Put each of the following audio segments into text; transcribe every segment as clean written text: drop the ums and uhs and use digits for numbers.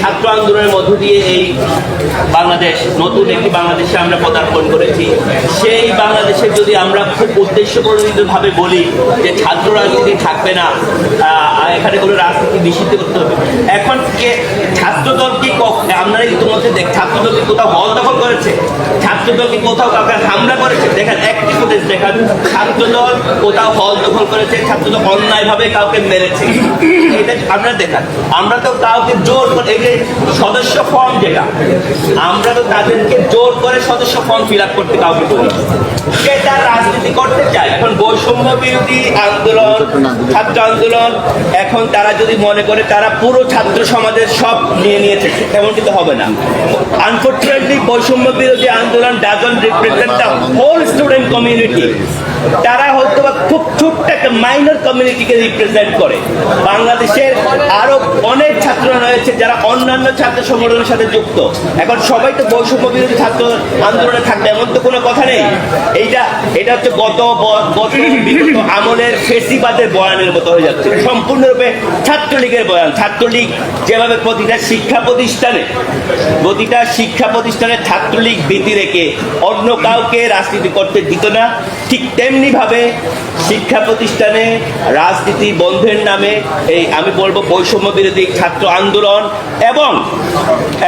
ছাত্র আন্দোলনের মধ্য দিয়ে এই বাংলাদেশ, নতুন একটি বাংলাদেশে আমরা পদার্পণ করেছি। সেই বাংলাদেশে যদি আমরা খুব উদ্দেশ্যপ্রণোদিতভাবে বলি যে ছাত্র রাজনীতি থাকবে না, এখানে কোনো রাজনীতি নিষিদ্ধ করতে হবে, এখন কে ছাত্রদল কি আপনারা ইতিমধ্যে ছাত্রদল কি কোথাও হল দখল করেছে? ছাত্রদল কি কোথাও কাউকে হামলা করেছে? দেখেন একটি ফুটেজ দেখান, ছাত্রদল কোথাও হল দখল করেছে, ছাত্রদল অন্যায়ভাবে কাউকে মেরেছে, এটা আপনারা দেখান। আমরা তো কাউকে জোর করে, এই যে সদস্য ফর্ম যেটা, আমরা তো তাদেরকে জোর করে সদস্য ফর্ম ফিল আপ করতে কাউকে বলি। সে তার রাজনীতি করতে চায়। এখন বৈষম্য বিরোধী আন্দোলন, ছাত্র আন্দোলন, এখন তারা যদি মনে করে তারা পুরো ছাত্র সমাজের সব নিয়ে নিয়েছে, তেমন কিন্তু হবে না। আনফর্চুনেটলি বৈষম্য বিরোধী আন্দোলন doesn't represent the whole student community. তারা হয়তো বা খুব ছোট্ট একটা মাইনর কমিউনিটিকে রিপ্রেজেন্ট করে। বাংলাদেশের আরো অনেক ছাত্ররা রয়েছে যারা অন্যান্য ছাত্র সংগঠনের সাথে যুক্ত। এখন সবাই তো বৈষম্য বিরোধী ছাত্র আন্দোলনে থাকবে এমন তো কোনো কথা নেই। এটা হচ্ছে গত বিগত আমলের ফেসিবাদের বয়ানের মতো হয়ে যাচ্ছে, সম্পূর্ণরূপে ছাত্রলীগের বয়ান। ছাত্রলীগ যেভাবে প্রতিটা শিক্ষা প্রতিষ্ঠানে ছাত্রলীগ ভীতি রেখে অন্য কাউকে রাজনীতি করতে দিত না, ঠিক তেমনি ভাবে শিক্ষা প্রতিষ্ঠানে রাজনীতি বন্ধের নামে এই আমি বলবো বৈষম্য বিরোধী ছাত্র আন্দোলন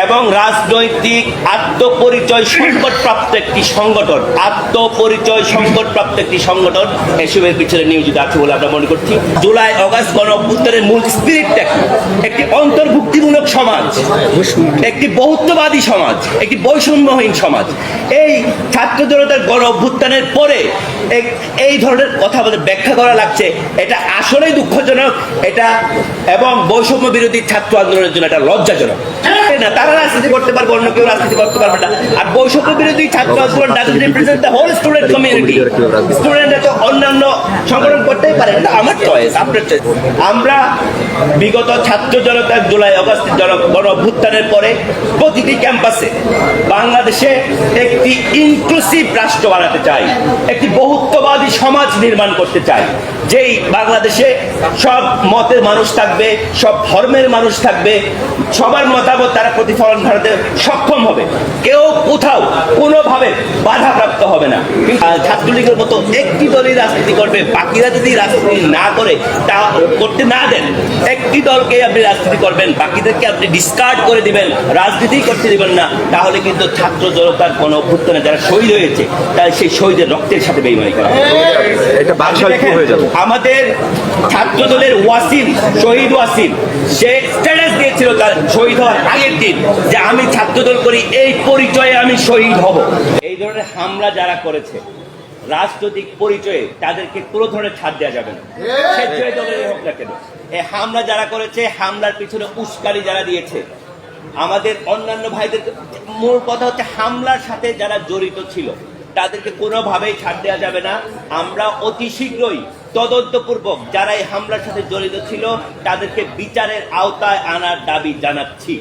এবং রাজনৈতিক আত্মপরিচয় সংকটপ্রাপ্ত একটি সংগঠন এসবের পিছনে নিয়োজিত আছে বলে আমরা মনে করছি। জুলাই অগাস্ট গণ অভ্যুত্থানের মূল স্পিরিটটা একটি অন্তর্ভুক্তিমূলক সমাজ, একটি বহুত্ববাদী সমাজ, একটি বৈষম্যহীন সমাজ। এই ছাত্র জনতার গণ অভ্যুত্থানের পরে এই ধরনের কথা আমাদের ব্যাখ্যা করা লাগছে, এটা আসলেই দুঃখজনক। এটা এবং বৈষম্য বিরোধী ছাত্র আন্দোলনের জন্য এটা লজ্জাজনক। না, তারা রাজনীতি করতে পারবে, অন্য কেউ রাজনীতি করতে পারবে না। আর বৈষম্য বিরোধী ছাত্র আন্দোলন doesn't represent the whole student community. স্টুডেন্টরা তো অন্যান্য সংগঠন করতেই পারে, এটা আমার চয়েস, আপনার চয়েস। আমরা বিগত ছাত্র জনতার জুলাই অগাস্ট গণ অভ্যুত্থানের পরে প্রতিটি ক্যাম্পাসে বাংলাদেশে একটি ইনক্লুসিভ রাষ্ট্র বানাতে চাই, একটি বহুত্ববাদী সমাজ নির্মাণ করতে চাই, যেই বাংলাদেশে সব মতের মানুষ থাকবে, সব ধর্মের মানুষ থাকবে, সবার মতামত তারা প্রতিফলন ঘটাতে সক্ষম হবে, কেউ কোথাও কোনোভাবে বাধাপ্রাপ্ত হবে না। ছাত্রলীগের মতো একটি দলই রাজনীতি করবে, বাকিরা যদি রাজনীতি না করে, তা করতে না দেন, একটি দলকে আপনি রাজনীতি করবেন, বাকিদেরকে আপনি ডিসকার্ড করে দিবেন, রাজনীতি করতে দিবেন না, তাহলে কিন্তু ছাত্র জনতার কোনো অভ্যুত্থানে যারা শহীদ হয়েছে তাই সেই শহীদের রক্তের সাথে বেইমানি করা হবে। আমাদের ছাত্র দলের শহীদ ওয়াসিম, সে স্ট্যাটাস দিয়েছিল তার শহীদ হওয়ার আগের দিন যে আমি ছাত্র দল করি, এই পরিচয়ে আমি শহীদ হব। এই ধরনের হামলা যারা করেছে রাজনৈতিক পরিচয়ে, তাদেরকে কোনো ধরনের ছাড় দেওয়া যাবে না, সে যে দলের হোক না কেন। এই হামলা যারা করেছে, হামলার পিছনে উস্কানি যারা দিয়েছে, আমাদের অন্যান্য ভাইদের, মূল কথা হচ্ছে হামলার সাথে যারা জড়িত ছিল তাদেরকে কোনোভাবেই ছাড় দেওয়া যাবে না। আমরা অতি শীঘ্রই তদন্তপূর্বক যারা এই হামলার সাথে জড়িত ছিল তাদেরকে বিচারের আওতায় আনার দাবি জানাচ্ছি।